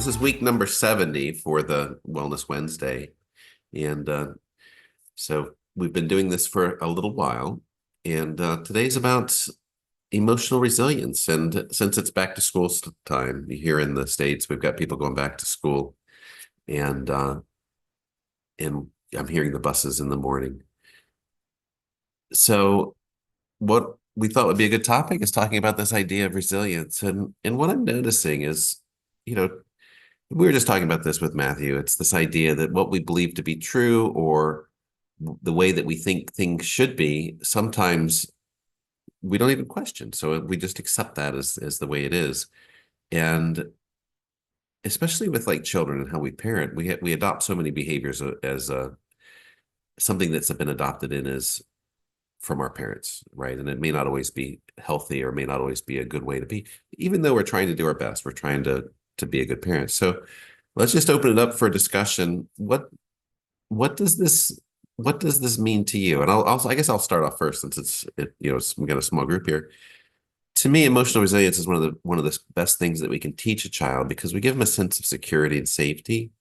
This is week number 70 for the Wellness Wednesday. And so we've been doing this for a little while. And today's about emotional resilience. And since it's back to school time here in the States, we've got people going back to school. And I'm hearing the buses in the morning. So what we thought would be a good topic is talking about this idea of resilience. And what I'm noticing is, you know, we were just talking about this with Matthew. It's this idea that what we believe to be true or the way that we think things should be, sometimes we don't even question. So we just accept that as the way it is. And especially with like children and how we parent, we adopt so many behaviors as something that's been adopted in as from our parents, right? And it may not always be healthy or may not always be a good way to be. Even though we're trying to do our best, we're trying to be a good parent. So let's just open it up for discussion. What does this mean to you? And I guess I'll start off first since we've got a small group here. To me, emotional resilience is one of the best things that we can teach a child because we give them a sense of security and safety.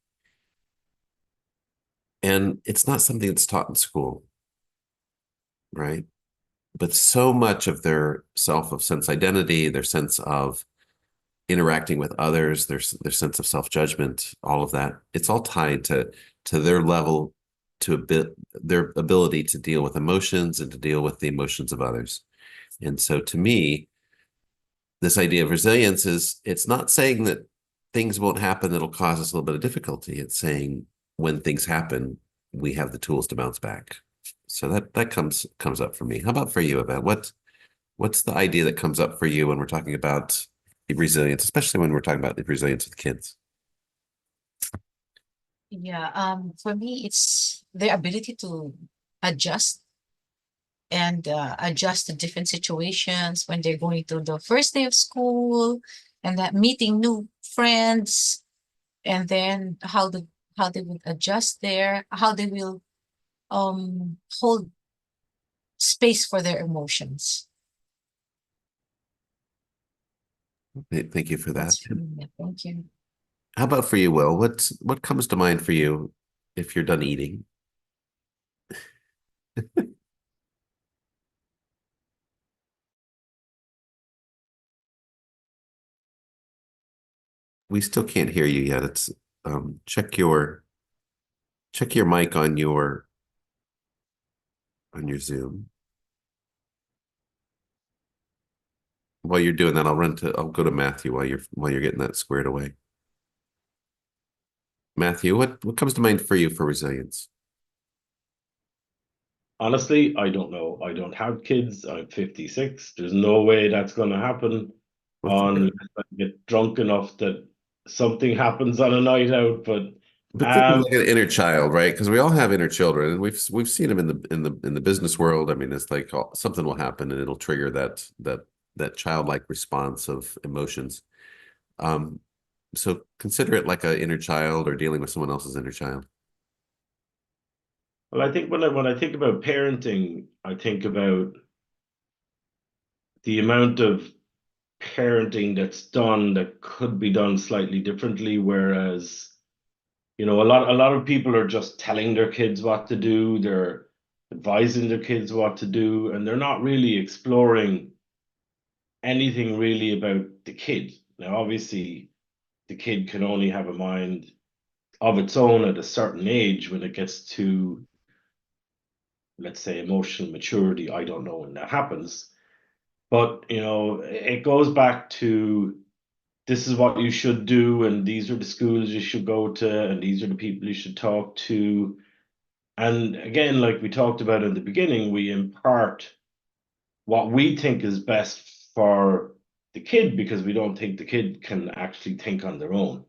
And it's not something that's taught in school, right? But so much of their sense identity, their sense of interacting with others, their sense of self-judgment, all of that, it's all tied to their level, their ability to deal with emotions and to deal with the emotions of others. And so to me, this idea of resilience it's not saying that things won't happen that'll cause us a little bit of difficulty. It's saying when things happen, we have the tools to bounce back. So that comes up for me. How about for you, Yvette? What's the idea that comes up for you when we're talking about resilience, especially when we're talking about the resilience with kids? Yeah, for me, it's their ability to adjust and adjust to different situations when they're going to the first day of school and that meeting new friends, and then how they will adjust there, how they will hold space for their emotions. Thank you for that. That's for me. Yeah, thank you. How about for you, Will? What comes to mind for you if you're done eating? We still can't hear you yet. It's check your mic on your Zoom. While you're doing that, I'll go to Matthew while you're getting that squared away. Matthew, what comes to mind for you for resilience? Honestly, I don't know. I don't have kids. I'm 56. There's no way that's going to happen What's unless I get drunk enough that something happens on a night out. But think of Um, like an inner child, right? Because we all have inner children, and we've seen them in the business world. I mean, it's like something will happen, and it'll trigger that childlike response of emotions. Um, so consider it like an inner child or dealing with someone else's inner child. well, I think when I think about parenting, I think about the amount of parenting that's done that could be done slightly differently, whereas a lot of people are just telling their kids what to do, they're advising their kids what to do, and they're not really exploring anything really about the kid. Now, obviously, the kid can only have a mind of its own at a certain age when it gets to, let's say, emotional maturity. I don't know when that happens. But, it goes back to this is what you should do, and these are the schools you should go to, and these are the people you should talk to. And again, like we talked about in the beginning, we impart what we think is best for the kid because we don't think the kid can actually think on their own.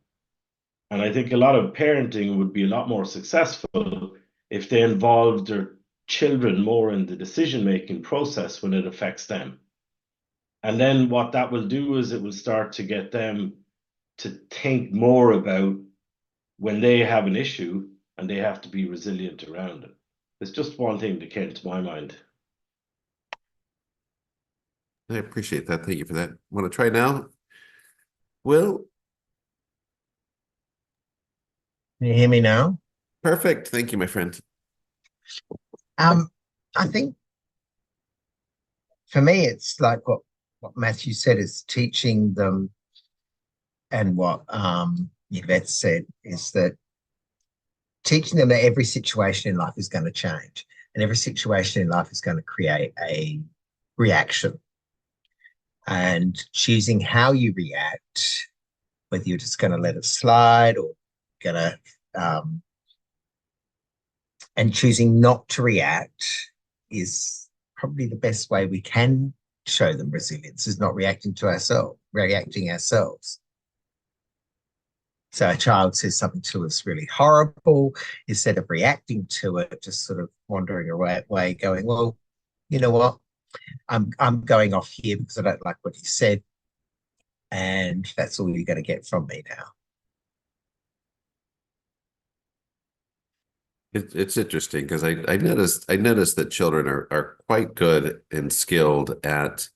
And I think a lot of parenting would be a lot more successful if they involved their children more in the decision making process when it affects them. And then what that will do is it will start to get them to think more about when they have an issue and they have to be resilient around it. It's just one thing that came to my mind. I appreciate that. Thank you for that. Want to try now? Will, Can you hear me now? Perfect. Thank you, my friend. Um, I think for me, it's like what Matthew said is teaching them, and what Yvette said is that teaching them that every situation in life is going to change, and every situation in life is going to create a reaction, and choosing how you react, whether you're just going to let it slide or going to, and choosing not to react is probably the best way we can show them resilience, is not reacting ourselves. So a child says something to us really horrible, instead of reacting to it, just sort of wandering away, going, well, you know what? I'm going off here because I don't like what he said, and that's all you're going to get from me now. It's interesting because I noticed that children are quite good and skilled at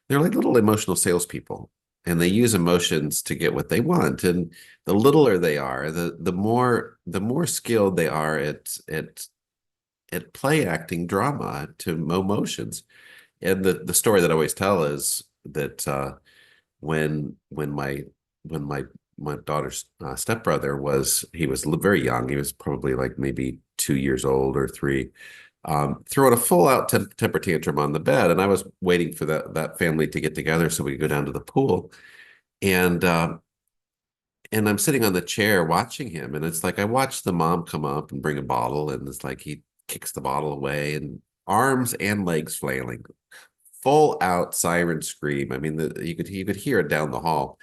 they're like little emotional salespeople, and they use emotions to get what they want. And the littler they are, the more skilled they are at play acting drama to emotions. And the story that I always tell is that when my daughter's stepbrother he was very young. He was probably like maybe 2 years old or three. Throwing a full out temper tantrum on the bed, and I was waiting for that family to get together so we could go down to the pool. And and I'm sitting on the chair watching him, and it's like I watched the mom come up and bring a bottle, and it's like he kicks the bottle away, and arms and legs flailing, full out siren scream. I mean, you could hear it down the hall,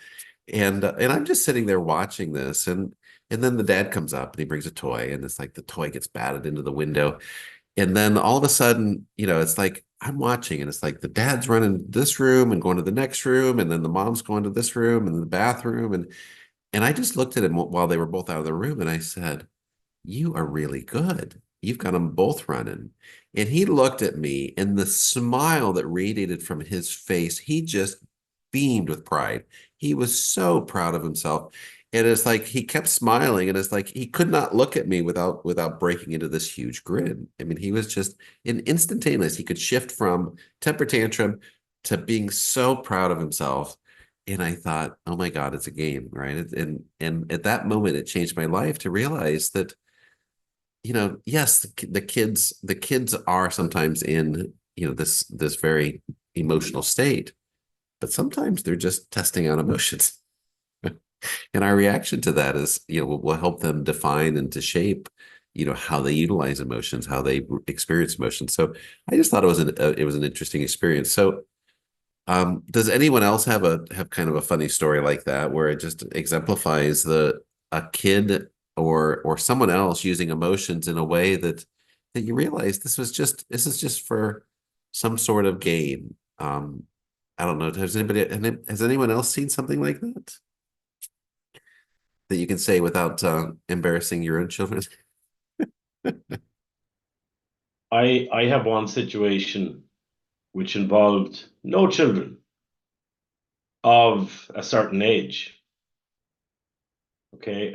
and I'm just sitting there watching this, and then the dad comes up and he brings a toy, and it's like the toy gets batted into the window, and then all of a sudden, it's like I'm watching, and it's like the dad's running this room and going to the next room, and then the mom's going to this room and the bathroom, and I just looked at him while they were both out of the room, and I said, you are really good. You've got them both running. And he looked at me, and the smile that radiated from his face, he just beamed with pride. He was so proud of himself. And it's like he kept smiling, and it's like he could not look at me without breaking into this huge grin. I mean, he was just instantaneous. He could shift from temper tantrum to being so proud of himself. And I thought, oh my God, it's a game, right? And at that moment, it changed my life to realize that yes, the kids are sometimes in, this very emotional state, but sometimes they're just testing out emotions. And our reaction to that is, will help them define and to shape, how they utilize emotions, how they experience emotions. So I just thought it was an interesting experience. So does anyone else have kind of a funny story like that where it just exemplifies a kid or someone else using emotions in a way that you realize this is just for some sort of game? I don't know. Has anyone else seen something like that you can say without embarrassing your own children? I have one situation which involved no children of a certain age. Okay,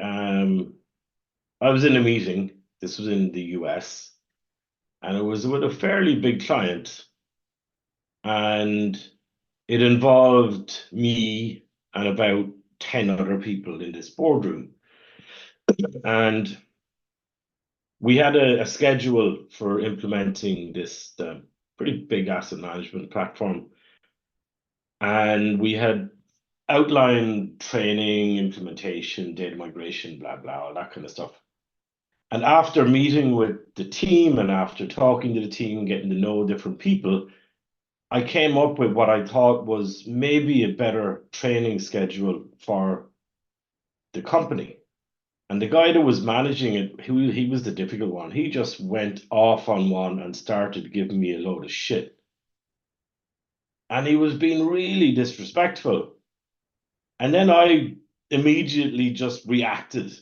I was in a meeting. This was in the US, and it was with a fairly big client, and it involved me and about 10 other people in this boardroom. And we had a schedule for implementing this pretty big asset management platform. And we had outlined training, implementation, data migration, blah, blah, all that kind of stuff. And after meeting with the team and after talking to the team, getting to know different people, I came up with what I thought was maybe a better training schedule for the company. And the guy that was managing it, he was the difficult one. He just went off on one and started giving me a load of shit. And he was being really disrespectful. And then I immediately just reacted.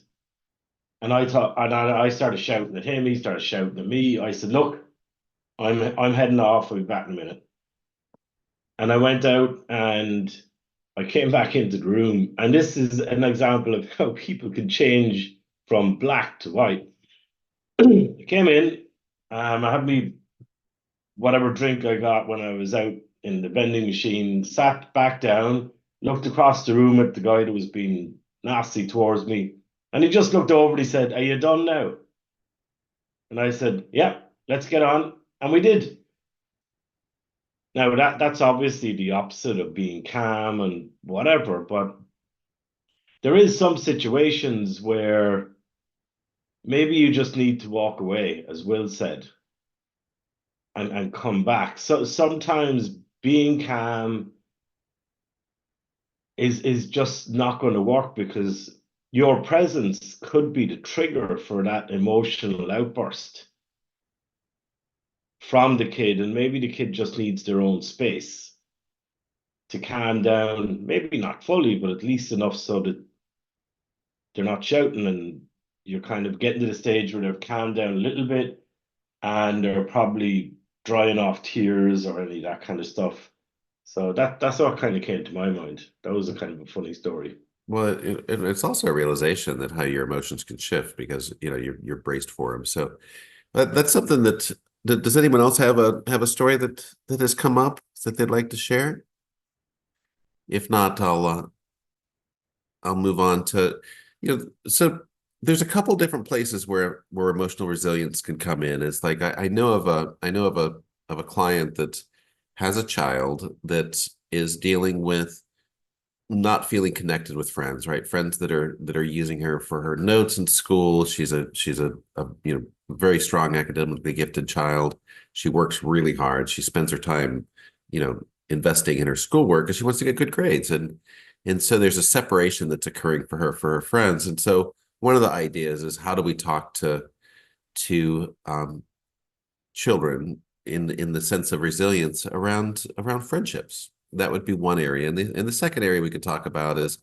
And I started shouting at him. He started shouting at me. I said, "Look, I'm heading off. I'll be back in a minute." And I went out and I came back into the room. And this is an example of how people can change from black to white. I came in, I had me whatever drink I got when I was out in the vending machine, sat back down, looked across the room at the guy that was being nasty towards me, and he just looked over and he said, "Are you done now?" And I said, "Yeah, let's get on." And we did. Now that's obviously the opposite of being calm and whatever, but there is some situations where maybe you just need to walk away, as Will said, and come back. So sometimes being calm is just not going to work because your presence could be the trigger for that emotional outburst from the kid, and maybe the kid just needs their own space to calm down, maybe not fully, but at least enough so that they're not shouting, and you're kind of getting to the stage where they've calmed down a little bit and they're probably drying off tears or any of that kind of stuff. So that's what kind of came to my mind. That was a kind of a funny story. Well, it's also a realization that how your emotions can shift because you're braced for them. So that's something does anyone else have a story that has come up that they'd like to share? If not, I'll move on to so there's a couple different places where emotional resilience can come in. It's like I know of a client that has a child that is dealing with not feeling connected with friends, right? Friends that are using her for her notes in school. She's a very strong academically gifted child. She works really hard. She spends her time, investing in her schoolwork because she wants to get good grades. And so there's a separation that's occurring for her friends. And so one of the ideas is how do we talk to children in the sense of resilience around friendships. That would be one area. And the second area we could talk about is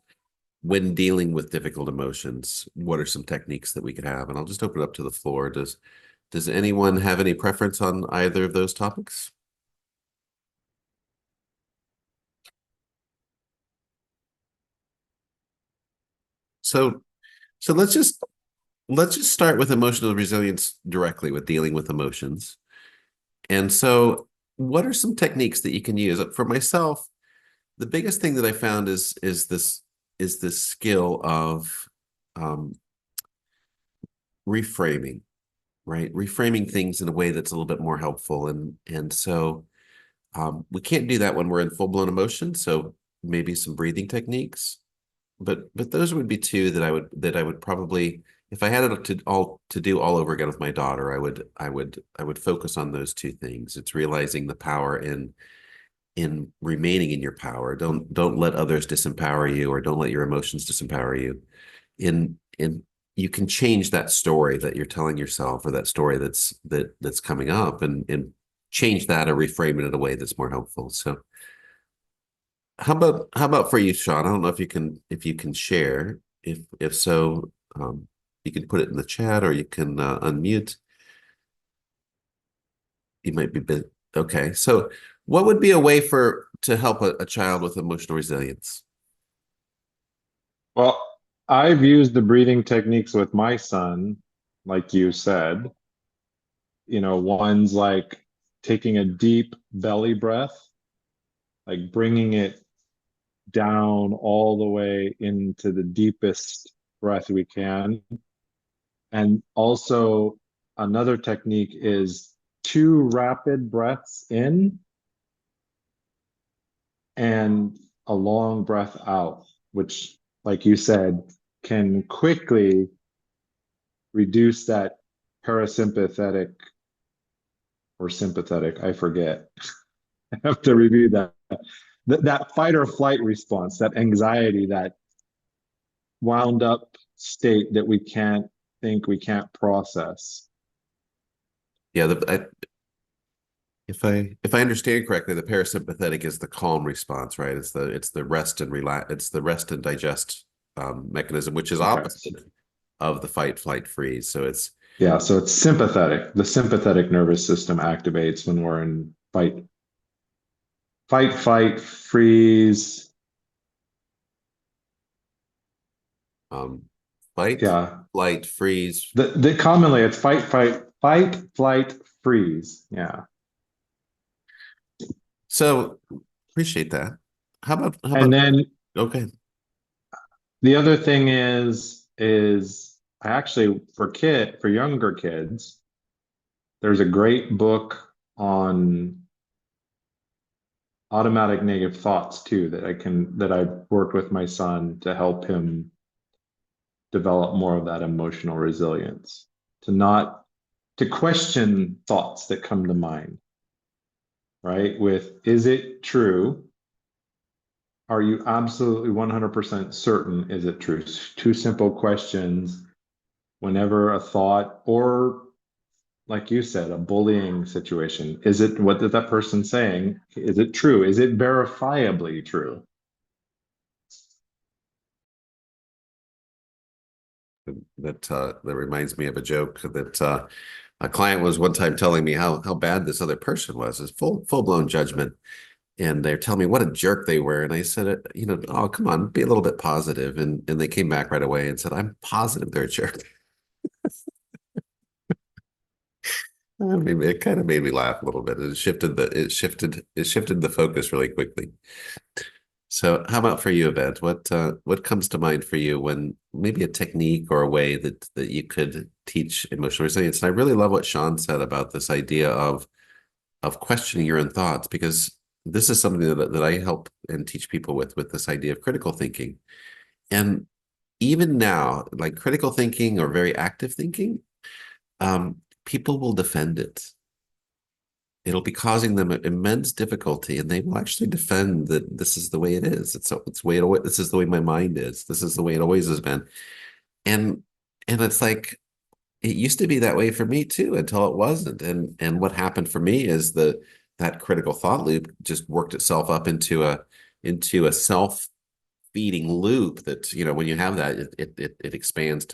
when dealing with difficult emotions, what are some techniques that we could have? And I'll just open it up to the floor. Does anyone have any preference on either of those topics? So so let's just start with emotional resilience directly with dealing with emotions. And so what are some techniques that you can use? For myself, the biggest thing that I found is this skill of um, reframing, right? Reframing things in a way that's a little bit more helpful, and so we can't do that when we're in full blown emotion. So maybe some breathing techniques, but those would be two that I would probably, if I had it to do all over again with my daughter, I would focus on those two things. It's realizing the power in remaining in your power. Don't let others disempower you, or don't let your emotions disempower you. In You can change that story that you're telling yourself, or that story that's coming up, and change that or reframe it in a way that's more helpful. So how about for you, Sean? I don't know if you can share. If so, you can put it in the chat or you can unmute. You might be busy. Okay. So what would be a way to help a child with emotional resilience? Well, I've used the breathing techniques with my son, like you said. One's like taking a deep belly breath, like bringing it down all the way into the deepest breath we can. And also, another technique is 2 rapid breaths in and a long breath out, which, like you said, can quickly reduce that parasympathetic or sympathetic, I forget. I have to review that. That fight or flight response, that anxiety, that wound up state that we can't think, we can't process. Yeah, if I understand correctly, the parasympathetic is the calm response, right? It's the rest and relax. It's the rest and digest mechanism, which is Correct. opposite of the fight, flight, freeze. So it's Yeah, so it's sympathetic. The sympathetic nervous system activates when we're in fight, freeze. um, fight, Yeah. flight, freeze. The commonly it's fight, flight, freeze. Yeah. So appreciate that. How And about then okay. the other thing is I actually for younger kids, there's a great book on automatic negative thoughts too that I worked with my son to help him develop more of that emotional resilience, to question thoughts that come to mind, right? Is it true? Are you absolutely 100% certain? Is it true? Two simple questions whenever a thought, or like you said, a bullying situation. What is that person saying? Is it true? Is it verifiably true? That reminds me of a joke that a client was one time telling me how bad this other person was. It's full blown judgment, and they're telling me what a jerk they were. And I said, oh come on, be a little bit positive. And they came back right away and said, I'm positive they're a jerk. It kind of made me laugh a little bit. It shifted the focus really quickly. So how about for you, Yvette? What comes to mind for you when maybe a technique or a way that you could teach emotional resilience? And I really love what Sean said about this idea of questioning your own thoughts, because this is something that I help and teach people with this idea of critical thinking. And even now, like critical thinking or very active thinking, people will defend it. It'll be causing them immense difficulty, and they will actually defend that this is the way it is. This is the way my mind is. This is the way it always has been. And it's like it used to be that way for me too until it wasn't. And what happened for me is that critical thought loop just worked itself up into a self-feeding loop that, when you have that, it expands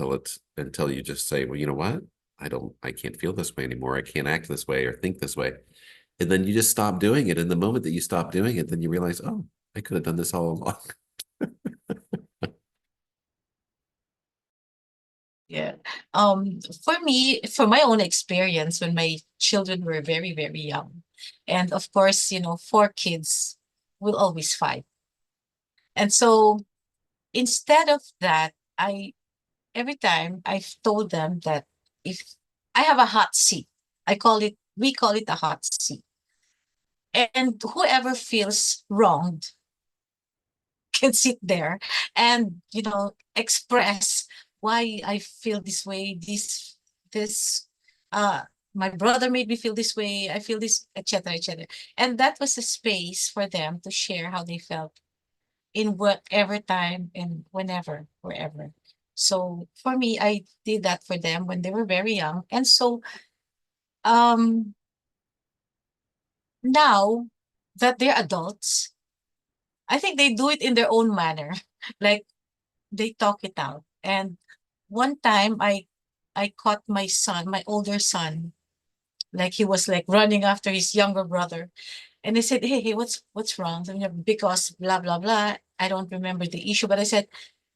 until you just say, well, you know what? I can't feel this way anymore. I can't act this way or think this way. And then you just stop doing it. And the moment that you stop doing it, then you realize, oh, I could have done this all along. Yeah. For me, for my own experience, when my children were very, very young, and of course, 4 kids will always fight. And so instead of that, every time I've told them that if I have a hot seat, we call it a hot seat. And whoever feels wronged can sit there and, express why I feel this way, this, uh, my brother made me feel this way, I feel this, etc., etc. And that was a space for them to share how they felt in whatever time and whenever, wherever. So for me, I did that for them when they were very young. And so um now that they're adults, I think they do it in their own manner. Like they talk it out. And one time I caught my son, my older son, like he was like running after his younger brother. And they said, hey, what's wrong? And, because blah blah blah. I don't remember the issue, but I said,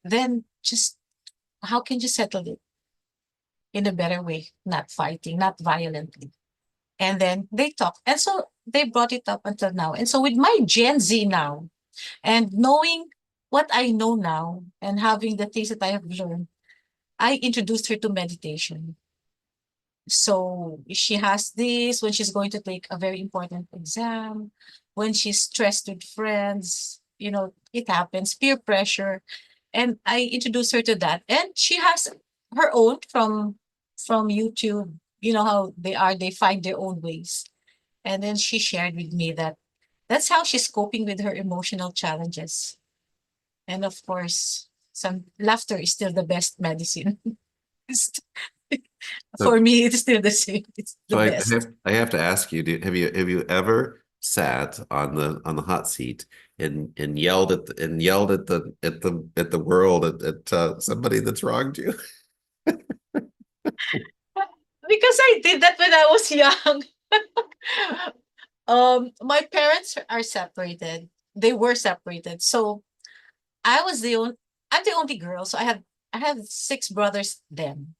then just how can you settle it in a better way, not fighting, not violently? And then they talk. And so they brought it up until now. And so with my Gen Z now, and knowing what I know now and having the things that I have learned, I introduced her to meditation. So she has this when she's going to take a very important exam, when she's stressed with friends, it happens, peer pressure. And I introduced her to that. And she has her own from YouTube. You know how they find their own ways. And then she shared with me that that's how she's coping with her emotional challenges. And of course, some laughter is still the best medicine. So, For me, it's still the same. It's the so I best. I have to ask you, have you ever sat on the hot seat and yelled at the world at somebody that's wronged you? Because I did that when I was young. My parents are separated. They were separated. So I was the only I'm the only girl. So I had 6 brothers then.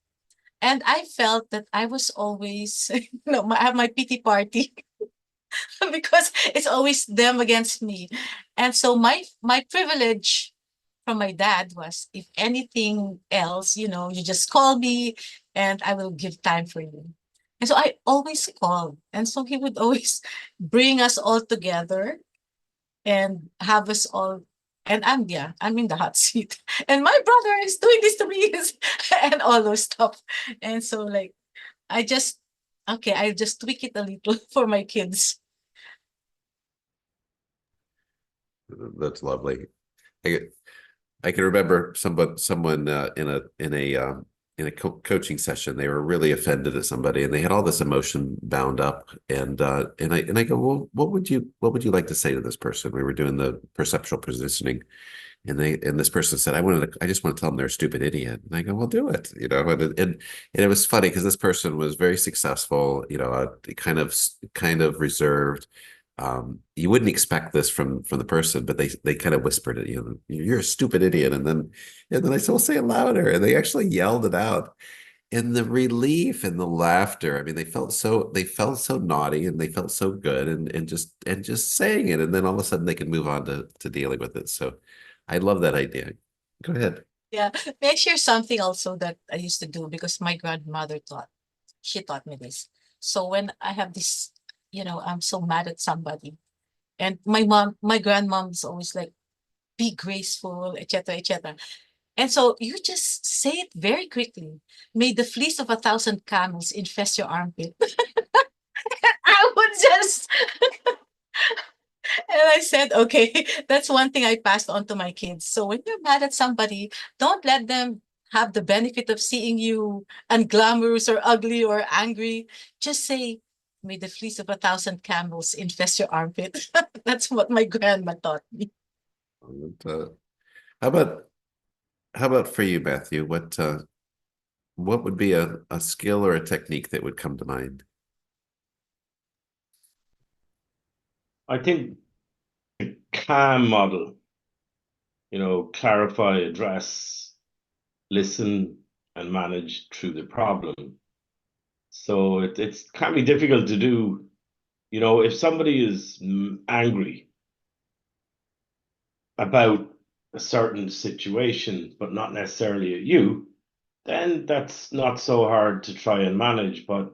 And I felt that I was always, I have my pity party because it's always them against me. And so my privilege from my dad was, if anything else, you just call me and I will give time for you. And so I always called. And so he would always bring us all together and have us all. And I'm in the hot seat. And my brother is doing this to me and all those stuff. And so like I just okay, I just tweak it a little for my kids. That's lovely. I, I can remember someone in a coaching session, they were really offended at somebody and they had all this emotion bound up. And I go, well, what would you like to say to this person? We were doing the perceptual positioning. And this person said, I just want to tell them they're a stupid idiot. And I go, well, do it, and it was funny because this person was very successful, kind of reserved. You wouldn't expect this from the person, but they kind of whispered it, you're a stupid idiot. And then I said, well, say it louder. And they actually yelled it out. And the relief and the laughter, I mean, they felt so naughty and they felt so good and just saying it. And then all of a sudden they can move on to dealing with it. So I love that idea. Go ahead. Yeah. May I share something also that I used to do because my grandmother she taught me this. So when I have this, I'm so mad at somebody, and my grandmom is always like, be graceful, etc., etc. And so you just say it very quickly. May the fleece of 1,000 camels infest your armpit. I would just And I said, okay, that's one thing I passed on to my kids. So when you're mad at somebody, don't let them have the benefit of seeing you unglamorous or ugly or angry. Just say, may the fleece of 1,000 camels infest your armpit. That's what my grandma taught me. And, how about for you, Matthew? What would be a skill or a technique that would come to mind? I think calm model, clarify, address, listen, and manage through the problem. So it can be difficult to do. If somebody is angry about a certain situation, but not necessarily at you, then that's not so hard to try and manage. But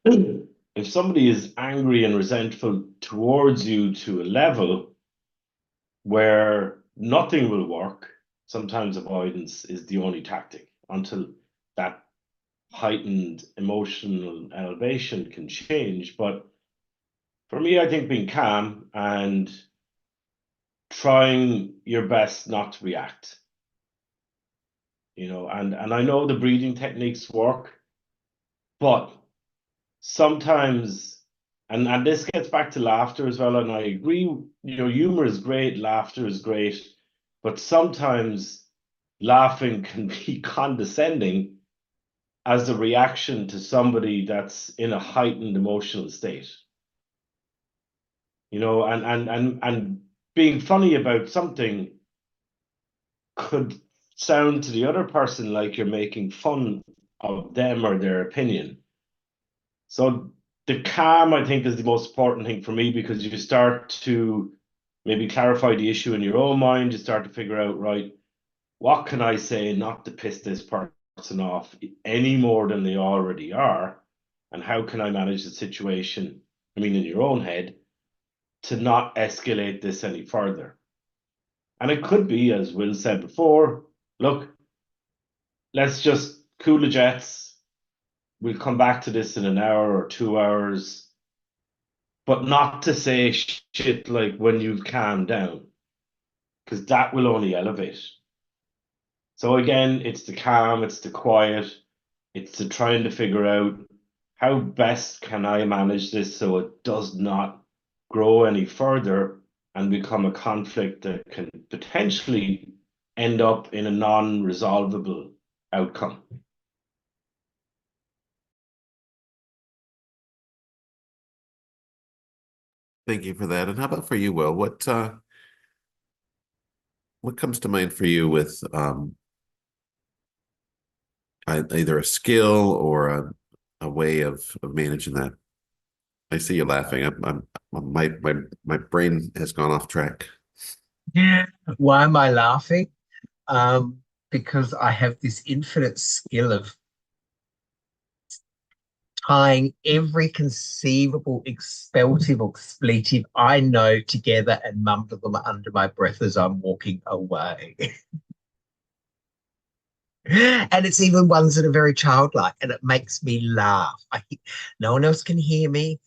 if somebody is angry and resentful towards you to a level where nothing will work, sometimes avoidance is the only tactic until that heightened emotional elevation can change. But for me, I think being calm and trying your best not to react, and I know the breathing techniques work, but sometimes, and this gets back to laughter as well, and I agree, humor is great, laughter is great, but sometimes laughing can be condescending as a reaction to somebody that's in a heightened emotional state. And being funny about something could sound to the other person like you're making fun of them or their opinion. So the calm, I think, is the most important thing for me, because you start to maybe clarify the issue in your own mind. You start to figure out, right, what can I say not to piss this person off any more than they already are? And how can I manage the situation, I mean, in your own head, to not escalate this any further? And it could be, as Will said before, look, let's just cool the jets. We'll come back to this in an hour or 2 hours, but not to say shit like when you've calmed down, because that will only elevate. So again, it's the calm, it's the quiet, it's the trying to figure out how best can I manage this so it does not grow any further and become a conflict that can potentially end up in a non-resolvable outcome. Thank you for that. And how about for you, Will? What comes to mind for you with either a skill or a way of managing that. I see you laughing. My brain has gone off track. Why am I laughing? Because I have this infinite skill of tying every conceivable expletive or expletive I know together and mumble them under my breath as I'm walking away. And it's even ones that are very childlike, and it makes me laugh. No one else can hear me.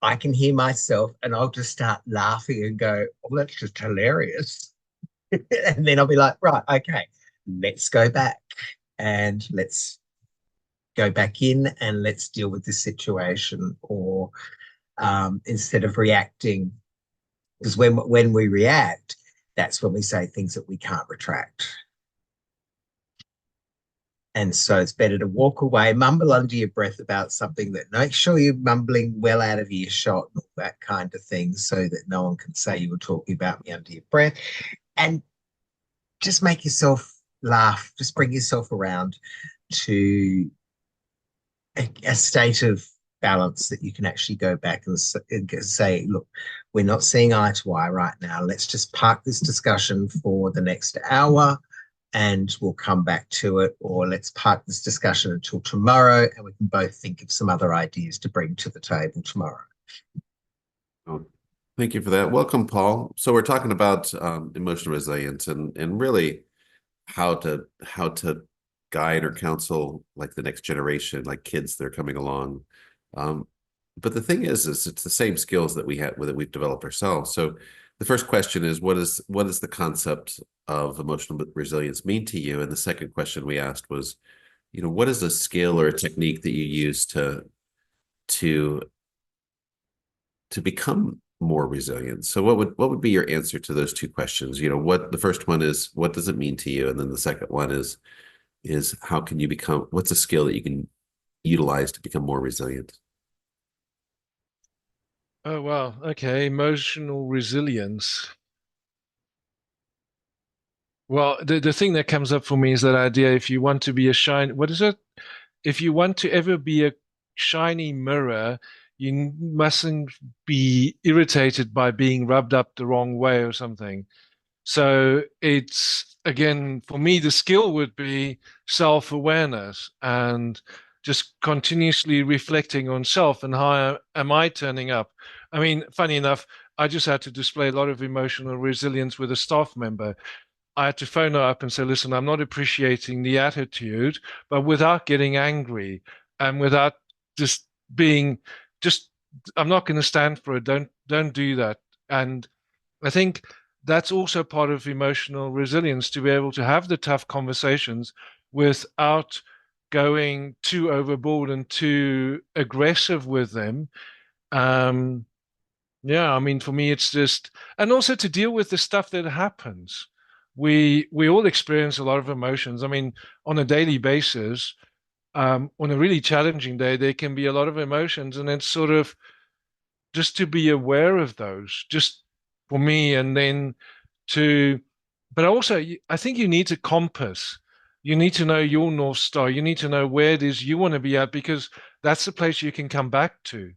I can hear myself, and I'll just start laughing and go, "Oh, that's just hilarious." And then I'll be like, "Right, okay, let's go back and let's go back in and let's deal with this situation." Or instead of reacting, because when we react, that's when we say things that we can't retract. And so it's better to walk away, mumble under your breath about something, that make sure you're mumbling well out of earshot and all that kind of thing, so that no one can say you were talking about me under your breath. And just make yourself laugh, just bring yourself around to a state of balance that you can actually go back and say, look, we're not seeing eye to eye right now. Let's just park this discussion for the next hour and we'll come back to it. Or let's park this discussion until tomorrow and we can both think of some other ideas to bring to the table tomorrow. Oh, thank you for that. Welcome, Paul. So we're talking about emotional resilience and really how to guide or counsel like the next generation, like kids that are coming along. But the thing is it's the same skills that we've developed ourselves. So the first question is, what is the concept of emotional resilience mean to you? And the second question we asked was, what is a skill or a technique that you use to become more resilient? So what would be your answer to those two questions? What the first one is, what does it mean to you? And then the second one is how can you become, what's a skill that you can utilize to become more resilient? Oh, wow. Okay. Emotional resilience. Well, the thing that comes up for me is that idea, if you want to be a shine, what is it? If you want to ever be a shiny mirror, you mustn't be irritated by being rubbed up the wrong way or something. So it's, again, for me, the skill would be self-awareness and just continuously reflecting on self and how am I turning up. I mean, funny enough, I just had to display a lot of emotional resilience with a staff member. I had to phone her up and say, listen, I'm not appreciating the attitude, but without getting angry and without just being just, I'm not going to stand for it. Don't do that. And I think that's also part of emotional resilience, to be able to have the tough conversations without going too overboard and too aggressive with them. Um, yeah, I mean, for me, it's just, and also to deal with the stuff that happens. We all experience a lot of emotions. I mean, on a daily basis, on a really challenging day, there can be a lot of emotions, and it's sort of just to be aware of those, just for me, and then to, but also, I think you need to compass. You need to know your North Star. You need to know where it is you want to be at, because that's the place you can come back to.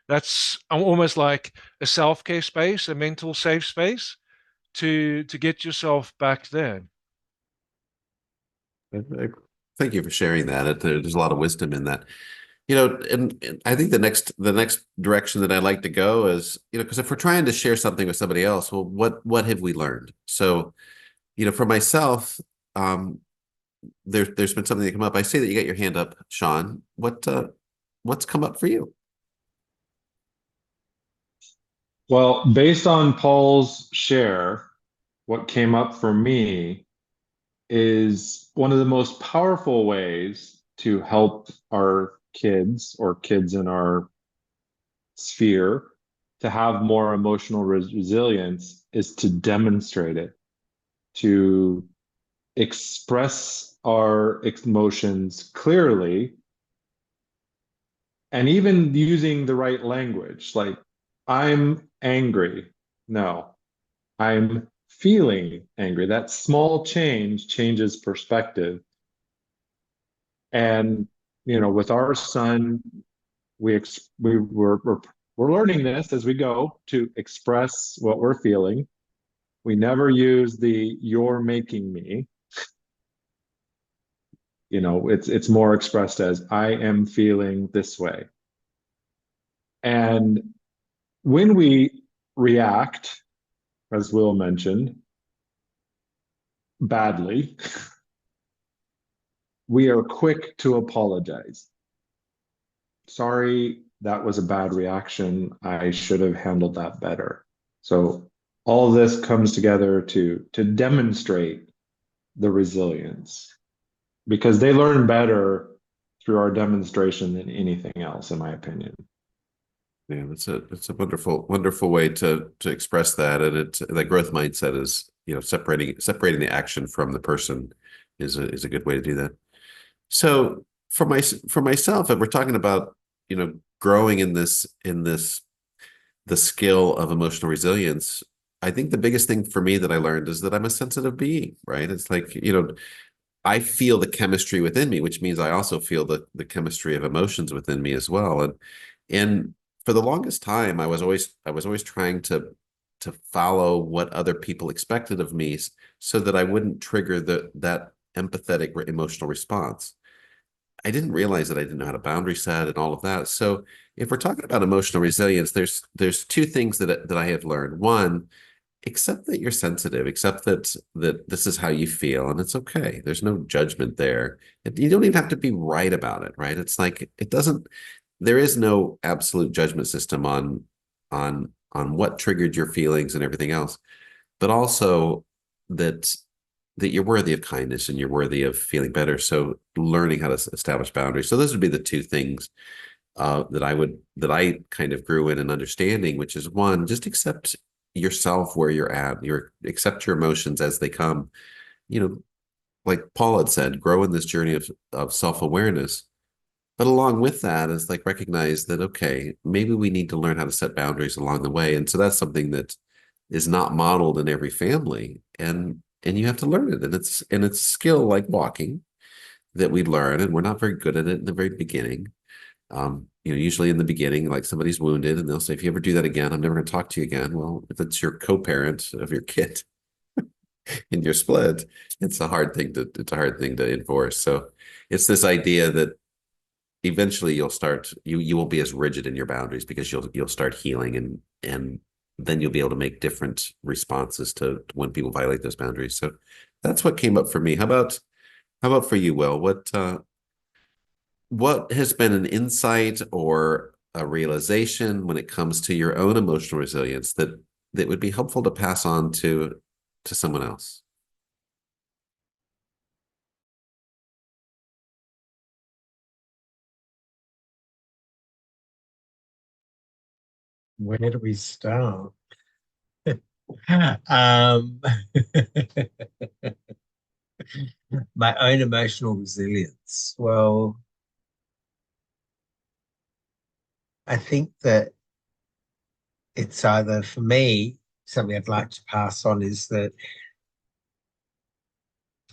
That's almost like a self-care space, a mental safe space to get yourself back there. Thank you for sharing that. There's a lot of wisdom in that. And I think the next direction that I'd like to go is, because if we're trying to share something with somebody else, well, what have we learned? So, for myself, there's been something that come up. I see that you got your hand up, Sean. What's come up for you? Well, based on Paul's share, what came up for me is one of the most powerful ways to help our kids or kids in our sphere to have more emotional resilience is to demonstrate it, to express our emotions clearly, and even using the right language. Like, I'm angry. No, I'm feeling angry. That small change changes perspective. And, with our son, we're learning this as we go to express what we're feeling. We never use the "you're making me." It's more expressed as "I am feeling this way." And when we react, as Will mentioned, badly, we are quick to apologize. Sorry, that was a bad reaction. I should have handled that better. So all of this comes together to demonstrate the resilience, because they learn better through our demonstration than anything else, in my opinion. Yeah, it's a wonderful way to express that, and that growth mindset is separating the action from the person is a good way to do that. So for myself, if we're talking about growing in this the skill of emotional resilience, I think the biggest thing for me that I learned is that I'm a sensitive being, right? It's like, I feel the chemistry within me, which means I also feel the chemistry of emotions within me as well. And for the longest time, I was always trying to follow what other people expected of me, so that I wouldn't trigger that empathetic emotional response. I didn't realize that I didn't know how to boundary set and all of that. So if we're talking about emotional resilience, there's two things that I have learned. One, accept that you're sensitive, accept that this is how you feel, and it's okay. There's no judgment there. You don't even have to be right about it, right? It's like there is no absolute judgment system on what triggered your feelings and everything else, but also that you're worthy of kindness and you're worthy of feeling better. So learning how to establish boundaries. So those would be the two things that I kind of grew in and understanding, which is one, just accept yourself where you're at. Accept your emotions as they come. Like Paul had said, grow in this journey of self-awareness. But along with that is like recognize that, okay, maybe we need to learn how to set boundaries along the way. And so that's something that is not modeled in every family. And you have to learn it. And it's a skill like walking that we learn, and we're not very good at it in the very beginning. Usually in the beginning, like somebody's wounded and they'll say, if you ever do that again, I'm never going to talk to you again. Well, if it's your co-parent of your kid and you're split, it's a hard thing to enforce. So it's this idea that eventually you won't be as rigid in your boundaries, because you'll start healing, and then you'll be able to make different responses to when people violate those boundaries. So that's what came up for me. How about for you, Will? What has been an insight or a realization when it comes to your own emotional resilience that would be helpful to pass on to someone else? Where do we start? Um, my own emotional resilience. Well, I think that it's either, for me, something I'd like to pass on is that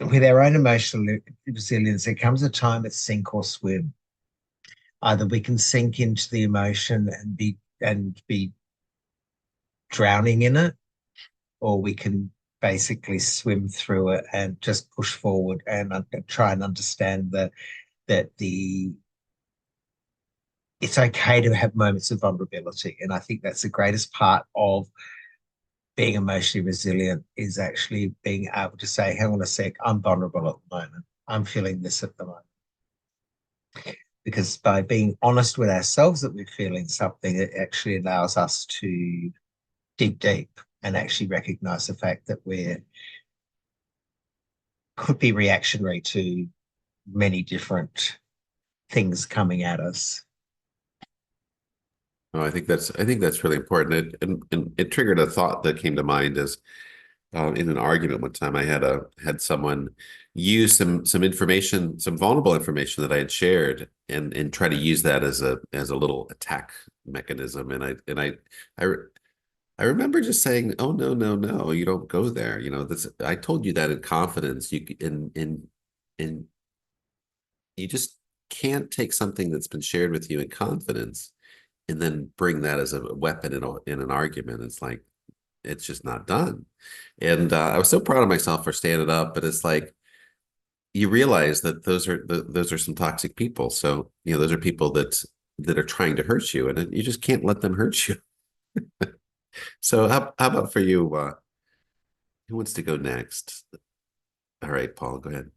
with our own emotional resilience, there comes a time it's sink or swim. Either we can sink into the emotion and be drowning in it, or we can basically swim through it and just push forward and try and understand that it's okay to have moments of vulnerability. And I think that's the greatest part of being emotionally resilient, is actually being able to say, hang on a sec, I'm vulnerable at the moment. I'm feeling this at the moment. Because by being honest with ourselves that we're feeling something, it actually allows us to dig deep and actually recognize the fact that we could be reactionary to many different things coming at us. Oh, I think that's really important. And it triggered a thought that came to mind as in an argument one time. I had someone use some information, some vulnerable information that I had shared, and try to use that as a little attack mechanism. I remember just saying, "Oh, no, no, no, you don't go there. I told you that in confidence. You in you just can't take something that's been shared with you in confidence and then bring that as a weapon in an argument. It's like, it's just not done. And I was so proud of myself for standing up, but it's like, you realize that those are some toxic people. So, you know, those are people that are trying to hurt you, and you just can't let them hurt you. So how about for you? Who wants to go next? All right, Paul, go ahead.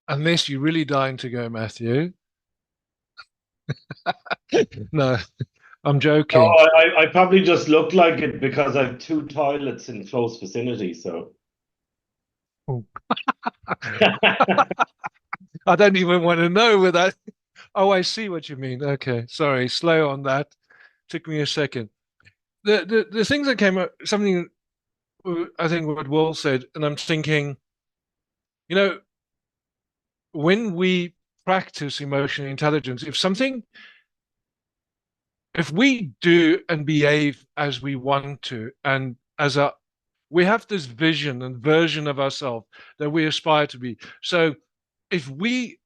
Unless you're really dying to go, Matthew. No, I'm No, joking. I probably just look like it because I have two toilets in close vicinity. So Oh. I don't even want to know where that. Oh, I see what you mean. Okay, sorry, slow on that. Took me a second. The things that came up, something I think what Will said, and I'm thinking, you know, when we practice emotional intelligence, if we do and behave as we want to, and we have this vision and version of ourselves that we aspire to be. So if we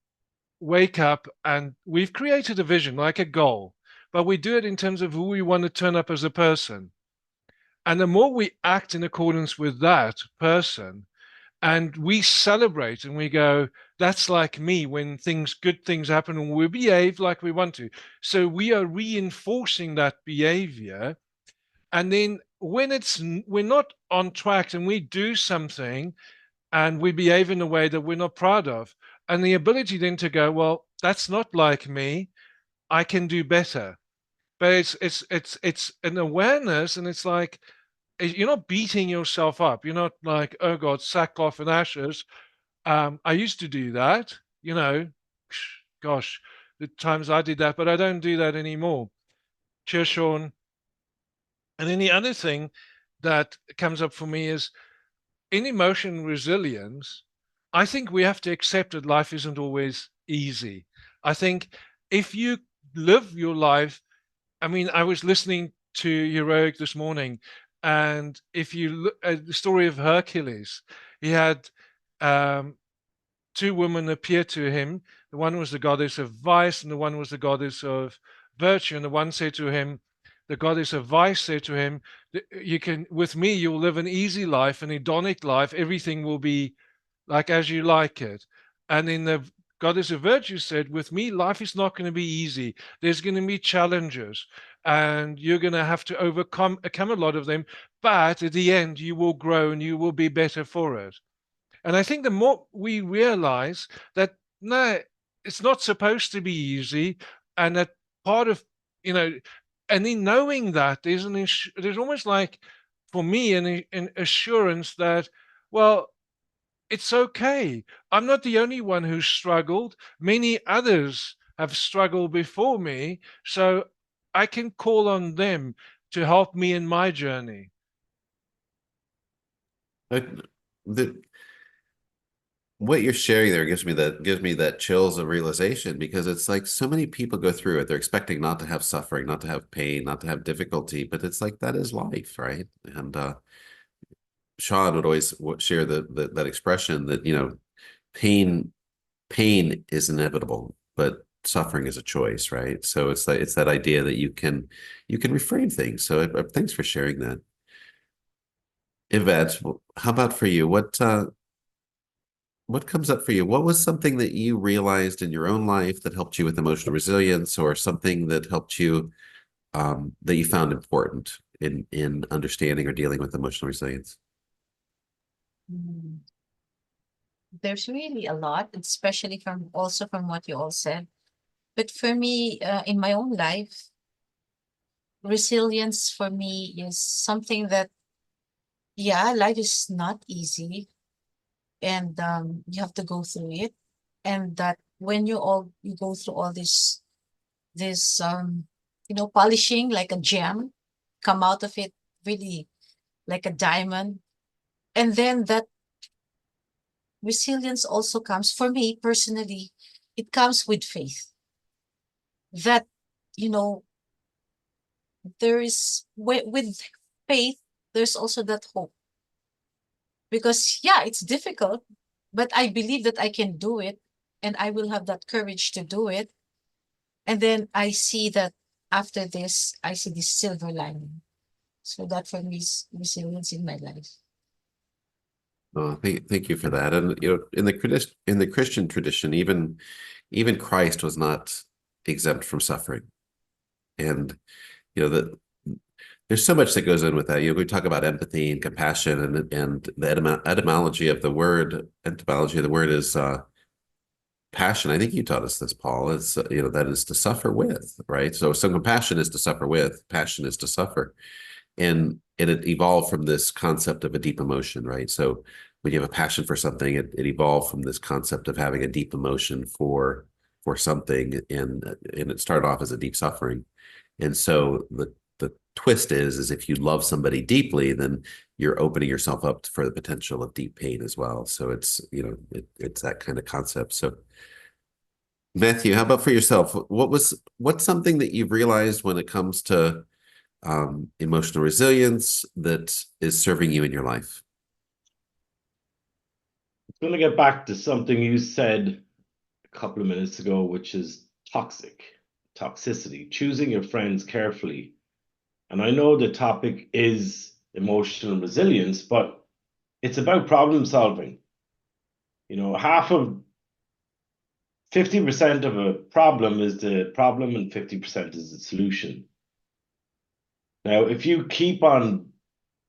wake up and we've created a vision, like a goal, but we do it in terms of who we want to turn up as a person. And the more we act in accordance with that person, and we celebrate and we go, that's like me when good things happen and we behave like we want to. So we are reinforcing that behavior. And then when we're not on track and we do something and we behave in a way that we're not proud of, and the ability then to go, well, that's not like me, I can do better. But it's an awareness, and it's like you're not beating yourself up. You're not like, oh God, sackcloth and ashes. I used to do that, gosh, the times I did that, but I don't do that anymore. Cheers, Sean. And then the other thing that comes up for me is in emotion resilience, I think we have to accept that life isn't always easy. I think if you live your life, I mean, I was listening to Heroic this morning, and if you look at the story of Hercules, he had um, two women appear to him. The one was the goddess of vice, and the one was the goddess of virtue. And the one said to him, the goddess of vice said to him, "You can, with me, you'll live an easy life, an hedonic life. Everything will be like as you like it." And then the goddess of virtue said, with me, life is not going to be easy. There's going to be challenges, and you're going to have to overcome a lot of them. But at the end, you will grow and you will be better for it. And I think the more we realize that, no, it's not supposed to be easy, and that part of, you know, and in knowing that, there's almost like, for me, an assurance that, well, it's okay. I'm not the only one who's struggled. Many others have struggled before me, so I can call on them to help me in my journey. Like, the what you're sharing there gives me that chills of realization, because it's like so many people go through it. They're expecting not to have suffering, not to have pain, not to have difficulty, but it's like that is life, right? And Sean would always share that expression that, you know, pain is inevitable, but suffering is a choice, right? So it's like it's that idea that you can reframe things. So thanks for sharing that. Yvette, how about for you? What comes up for you? What was something that you realized in your own life that helped you with emotional resilience, or something that helped you that you found important in understanding or dealing with emotional resilience? Mm. There's really a lot, especially from what you all said. But for me, in my own life, resilience for me is something that, yeah, life is not easy, and you have to go through it. And that when you go through all this polishing like a gem, come out of it really like a diamond. And then that resilience also comes, for me personally, it comes with faith that, you know, there is with faith, there's also that hope. Because yeah, it's difficult, but I believe that I can do it. and I will have that courage to do it. And then I see that after this, I see this silver lining. So that for me is resilience in my life. Oh, thank you for that. And in the Christian tradition, even Christ was not exempt from suffering. And that there's so much that goes in with that. We talk about empathy and compassion, and the etymology of the word is passion. I think you taught us this, Paul. It's that is to suffer with, right? So compassion is to suffer with, passion is to suffer. And it evolved from this concept of a deep emotion, right? So when you have a passion for something, it evolved from this concept of having a deep emotion for something, and it started off as a deep suffering. And so the twist is if you love somebody deeply, then you're opening yourself up for the potential of deep pain as well. So it's it's that kind of concept. So Matthew, how about for yourself? What's something that you've realized when it comes to emotional resilience that is serving you in your life? I'm going to get back to something you said a couple of minutes ago, which is toxicity, choosing your friends carefully. And I know the topic is emotional resilience, but it's about problem solving. Half of 50% of a problem is the problem and 50% is the solution. Now, if you keep on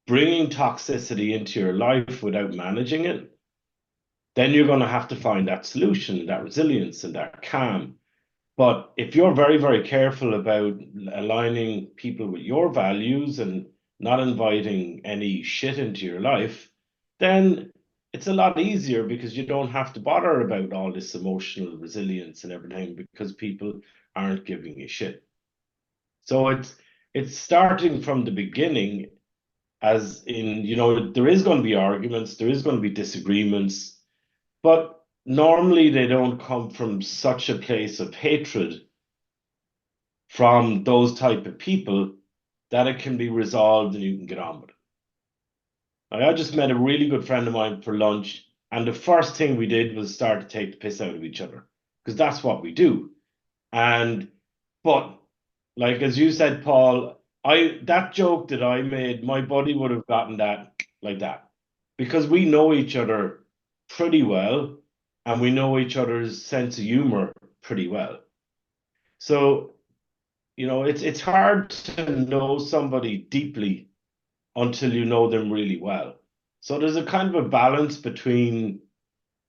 bringing toxicity into your life without managing it, then you're going to have to find that solution, that resilience, and that calm. But if you're very, very careful about aligning people with your values and not inviting any shit into your life, then it's a lot easier because you don't have to bother about all this emotional resilience and everything because people aren't giving you shit. So it's starting from the beginning, as in, there is going to be arguments, there is going to be disagreements, but normally they don't come from such a place of hatred from those type of people that it can be resolved and you can get on with it. I just met a really good friend of mine for lunch, and the first thing we did was start to take the piss out of each other because that's what we do. But like as you said, Paul, that joke that I made, my buddy would have gotten that like that because we know each other pretty well and we know each other's sense of humor pretty well. So it's hard to know somebody deeply until you know them really well. So there's a kind of a balance between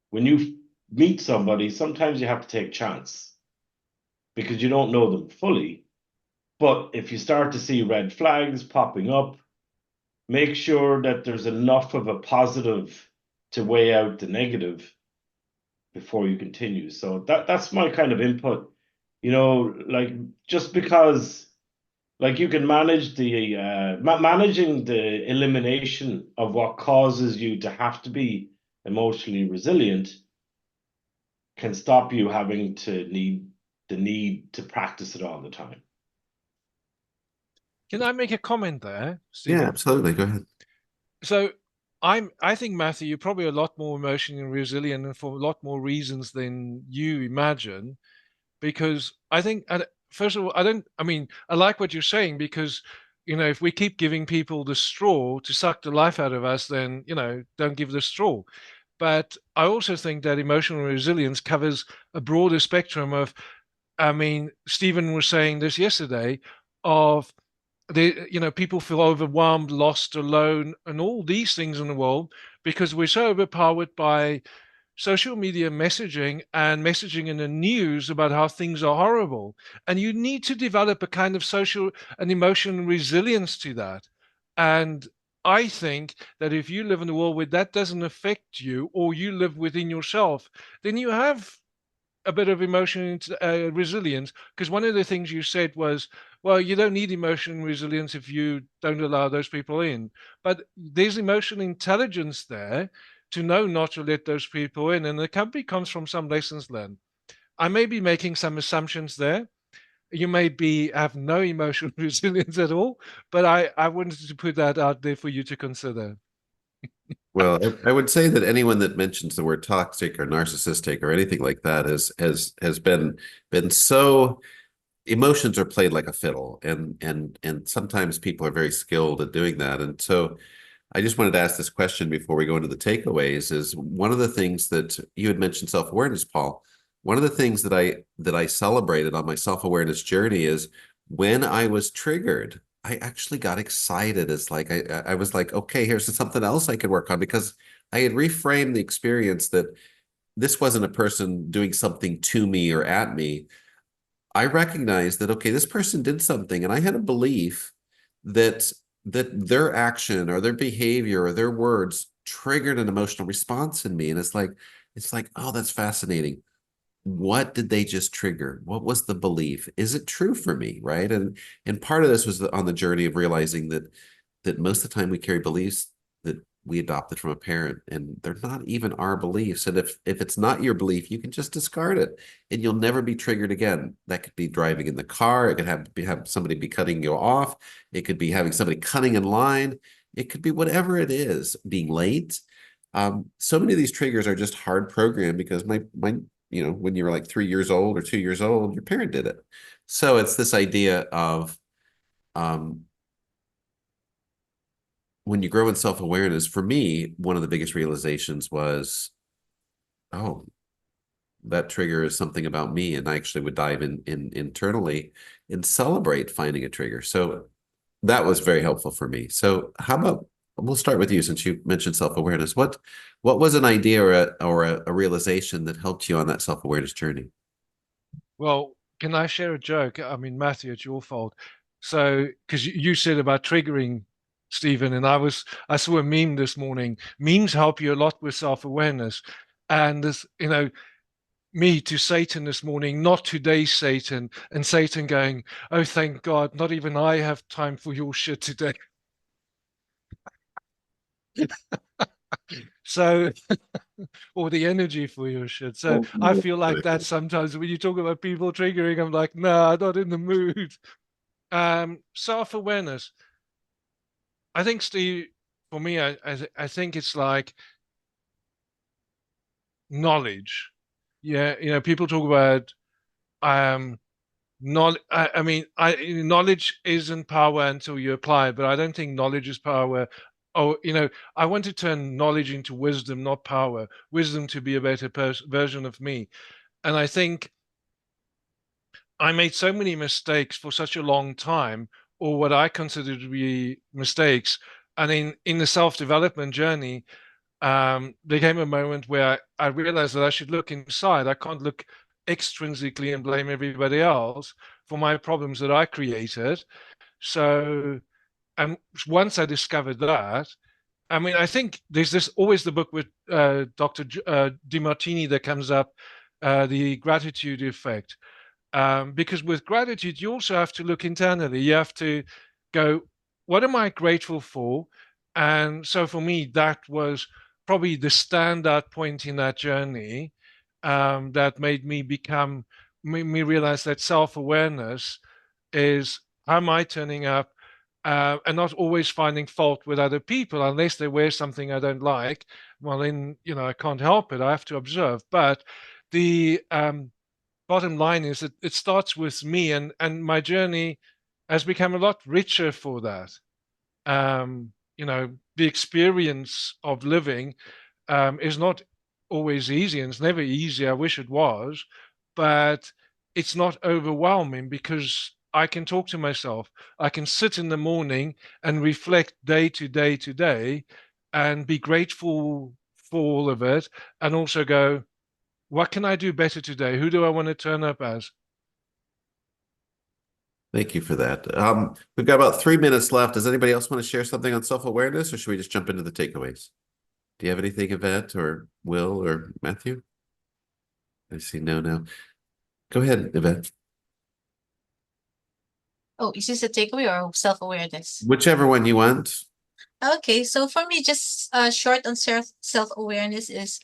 when you meet somebody, sometimes you have to take a chance because you don't know them fully. But if you start to see red flags popping up, make sure that there's enough of a positive to weigh out the negative before you continue. So that's my kind of input. Like just because like you can manage the managing the elimination of what causes you to have to be emotionally resilient can stop you having to need to practice it all the time. Can I make a comment there, Yeah, Stephen? absolutely. Go ahead. So I think, Matthew, you're probably a lot more emotionally resilient and for a lot more reasons than you imagine. Because I think, first of all, I like what you're saying because, if we keep giving people the straw to suck the life out of us, then, don't give the straw. But I also think that emotional resilience covers a broader spectrum of, Stephen was saying this yesterday, of people feel overwhelmed, lost, alone, and all these things in the world because we're so overpowered by social media messaging and messaging in the news about how things are horrible. And you need to develop a kind of social and emotional resilience to that. And I think that if you live in a world where that doesn't affect you or you live within yourself, then you have a bit of emotional resilience. Because one of the things you said was, well, you don't need emotional resilience if you don't allow those people in. But there's emotional intelligence there to know not to let those people in. And the company comes from some lessons learned. I may be making some assumptions there. You may have no emotional resilience at all, but I wanted to put that out there for you to consider. Well, I would say that anyone that mentions the word toxic or narcissistic or anything like that has been so emotions are played like a fiddle, and sometimes people are very skilled at doing that. And so I just wanted to ask this question before we go into the takeaways. Is one of the things that you had mentioned self-awareness, Paul. One of the things that I celebrated on my self-awareness journey is when I was triggered, I actually got excited. It's like I was like, okay, here's something else I could work on because I had reframed the experience that this wasn't a person doing something to me or at me. I recognized that, okay, this person did something, and I had a belief that their action or their behavior or their words triggered an emotional response in me. And it's like, oh, that's fascinating. What did they just trigger? What was the belief? Is it true for me? Right. And part of this was on the journey of realizing that most of the time we carry beliefs that we adopted from a parent, and they're not even our beliefs. And if it's not your belief, you can just discard it and you'll never be triggered again. That could be driving in the car, it could have somebody be cutting you off, it could be having somebody cutting in line, it could be whatever it is, being late. So many of these triggers are just hard programmed because my when you were like 3 years old or 2 years old, your parent did it. So it's this idea of um, when you grow in self-awareness, for me, one of the biggest realizations was, oh, that trigger is something about me. And I actually would dive in internally and celebrate finding a trigger. So that was very helpful for me. So how about we'll start with you since you mentioned self-awareness. What was an idea or a realization that helped you on that self-awareness journey? Well, can I share a joke? I mean, Matthew, it's your fault. So, because you said about triggering, Stephen, and I saw a meme this morning. Memes help you a lot with self-awareness. And this, me to Satan this morning, not today, Satan, and Satan going, oh, thank God, not even I have time for your shit today. So, or the energy for your shit. So I feel like that sometimes when you talk about people triggering, I'm like, no, I'm not in the mood. Self-awareness. I think, Steve, for me, I think it's like knowledge. Yeah, people talk about knowledge. I mean, knowledge isn't power until you apply it, but I don't think knowledge is power. Oh, I want to turn knowledge into wisdom, not power. Wisdom to be a better version of me. And I think I made so many mistakes for such a long time, or what I consider to be mistakes. And in the self-development journey, there came a moment where I realized that I should look inside. I can't look extrinsically and blame everybody else for my problems that I created. So, and once I discovered that, I mean, I think there's this always the book with Dr. DeMartini that comes up, the gratitude effect. Because with gratitude, you also have to look internally. You have to go, what am I grateful for? And so for me, that was probably the standout point in that journey, that made me realize that self-awareness is, how am I turning up, and not always finding fault with other people unless they wear something I don't like. Well, then, I can't help it. I have to observe. But the bottom line is that it starts with me, and my journey has become a lot richer for that. The experience of living is not always easy, and it's never easy. I wish it was, but it's not overwhelming because I can talk to myself. I can sit in the morning and reflect day to day to day and be grateful for all of it, and also go, what can I do better today? Who do I want to turn up as? Thank you for that. We've got about 3 minutes left. Does anybody else want to share something on self-awareness, or should we just jump into the takeaways? Do you have anything, Yvette or Will or Matthew? I see no now. Go ahead, Yvette. Oh, is this a takeaway or self-awareness? Whichever one you want. Okay, so for me, just short on self-awareness is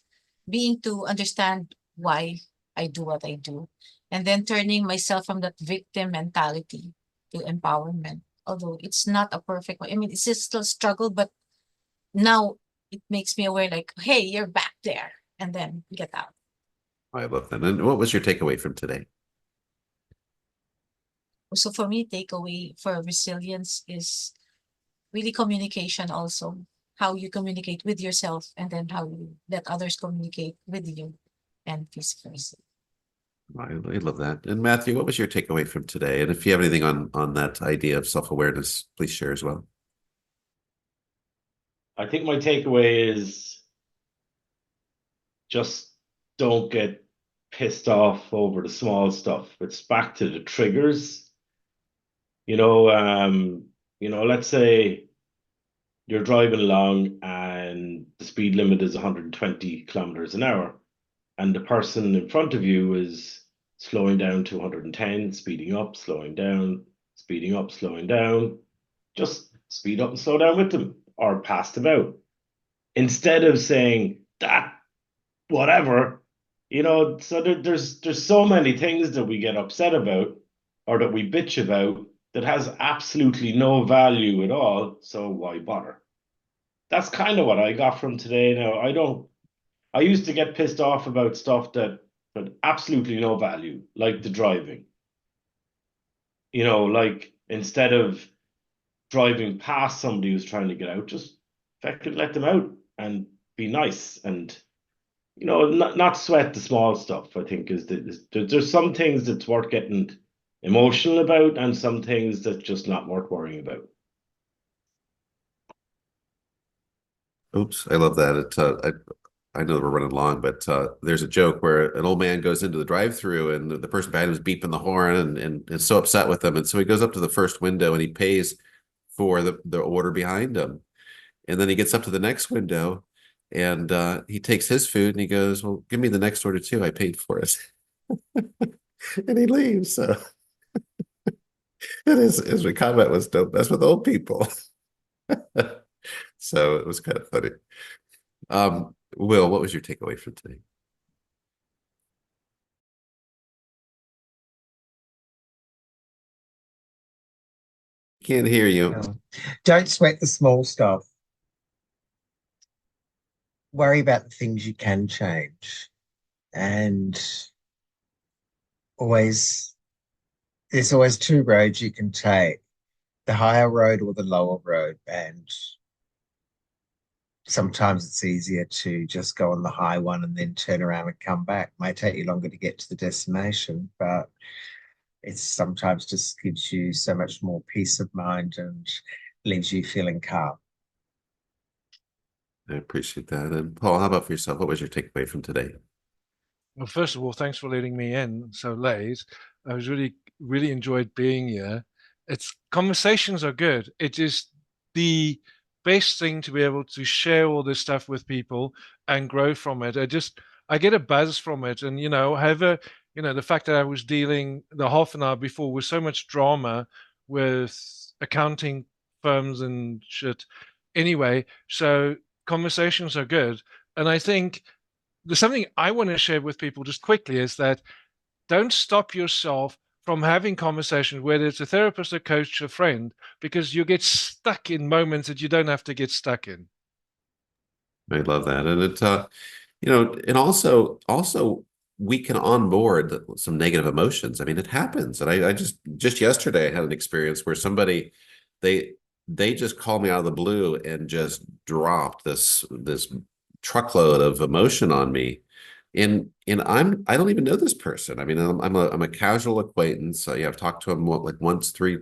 being to understand why I do what I do, and then turning myself from that victim mentality to empowerment. Although it's not a perfect way. I mean, it's just still struggle, but now it makes me aware, like, hey, you're back there, and then get out. I love that. And what was your takeaway from today? So for me, takeaway for resilience is really communication also. How you communicate with yourself and then how you let others communicate with you and vice versa. I love that. And Matthew, what was your takeaway from today? And if you have anything on that idea of self-awareness, please share as well. I think my takeaway is just don't get pissed off over the small stuff. It's back to the triggers. Let's say you're driving along and the speed limit is 120 kilometers an hour, and the person in front of you is slowing down to 110, speeding up, slowing down, speeding up, slowing down. Just speed up and slow down with them, or pass them out. Instead of saying that, whatever, so there's so many things that we get upset about or that we bitch about that has absolutely no value at all. So why bother? That's kind of what I got from today. Now, I used to get pissed off about stuff that had absolutely no value, like the driving. Like instead of driving past somebody who's trying to get out, just could let them out and be nice and not sweat the small stuff. I think there's some things that's worth getting emotional about and some things that's just not worth worrying about. Oops, I love that. I know we're running long, but there's a joke where an old man goes into the drive-through and the person behind him is beeping the horn and is so upset with him. And so he goes up to the first window and he pays for the order behind him. And then he gets up to the next window and he takes his food and he goes, well, give me the next order too. I paid for it. And he leaves. So his comment was, don't mess with old people. So it was kind of funny. Will, what was your takeaway from today? Can't hear you. Don't sweat the small stuff. Worry about the things you can change. And there's always two roads you can take, the higher road or the lower road. And sometimes it's easier to just go on the high one and then turn around and come back. Might take you longer to get to the destination, but it sometimes just gives you so much more peace of mind and leaves you feeling calm. I appreciate that. And Paul, how about for yourself? What was your takeaway from today? Well, first of all, thanks for letting me in so late. I was really enjoyed being here. It's conversations are good. It is the best thing to be able to share all this stuff with people and grow from it. I get a buzz from it, and the fact that I was dealing the half an hour before with so much drama with accounting firms and shit. Anyway, so conversations are good, and I think there's something I want to share with people just quickly is that don't stop yourself from having conversations, whether it's a therapist, a coach, a friend, because you get stuck in moments that you don't have to get stuck in. I love that. And and also we can onboard some negative emotions. I mean, it happens. And I just yesterday I had an experience where somebody they just called me out of the blue and just dropped this truckload of emotion on me. And I don't even know this person. I mean, I'm a casual acquaintance. I've talked to him like once, a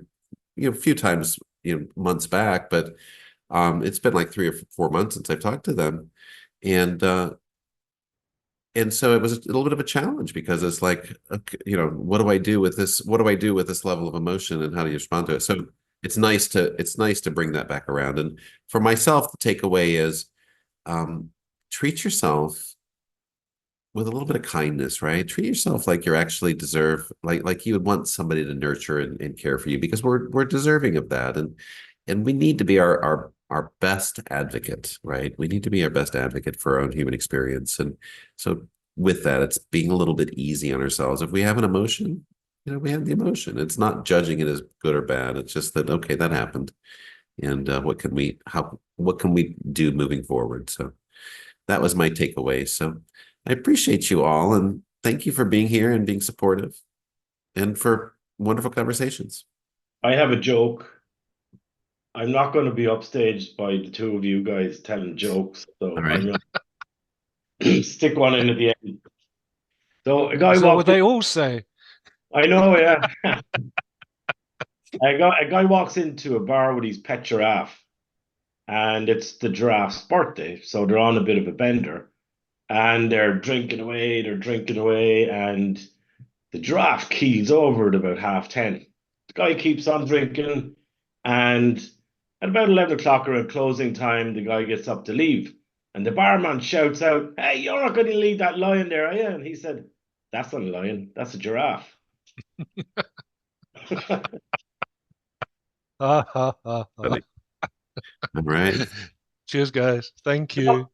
few times, months back, but it's been like 3 or 4 months since I've talked to them. And so it was a little bit of a challenge because it's like, okay, what do I do with this? What do I do with this level of emotion and how do you respond to it? So it's nice to bring that back around. And for myself, the takeaway is treat yourself with a little bit of kindness, right? Treat yourself like you're actually deserve, like you would want somebody to nurture and care for you because we're deserving of that. And we need to be our best advocate, right? We need to be our best advocate for our own human experience. And so with that, it's being a little bit easy on ourselves. If we have an emotion, we have the emotion. It's not judging it as good or bad. It's just that, okay, that happened. and what can we do moving forward? So that was my takeaway. So I appreciate you all, and thank you for being here and being supportive and for wonderful conversations. I have a joke. I'm not going to be upstaged by the two of you guys telling jokes, so All right. I'm going to stick one in at the end. So a guy Is that what walked in. they all say? I know, yeah. A guy walks into a bar with his pet giraffe, and it's the giraffe's birthday, so they're on a bit of a bender, and they're drinking away, and the giraffe keels over at about 10:30. The guy keeps on drinking, and at about 11 o'clock around closing time, the guy gets up to leave. And the barman shouts out, "Hey, you're not going to leave that lion there, are you?" And he said, "That's not a lion, that's a giraffe." Ha ha ha ha. All right. Cheers, guys. Thank you.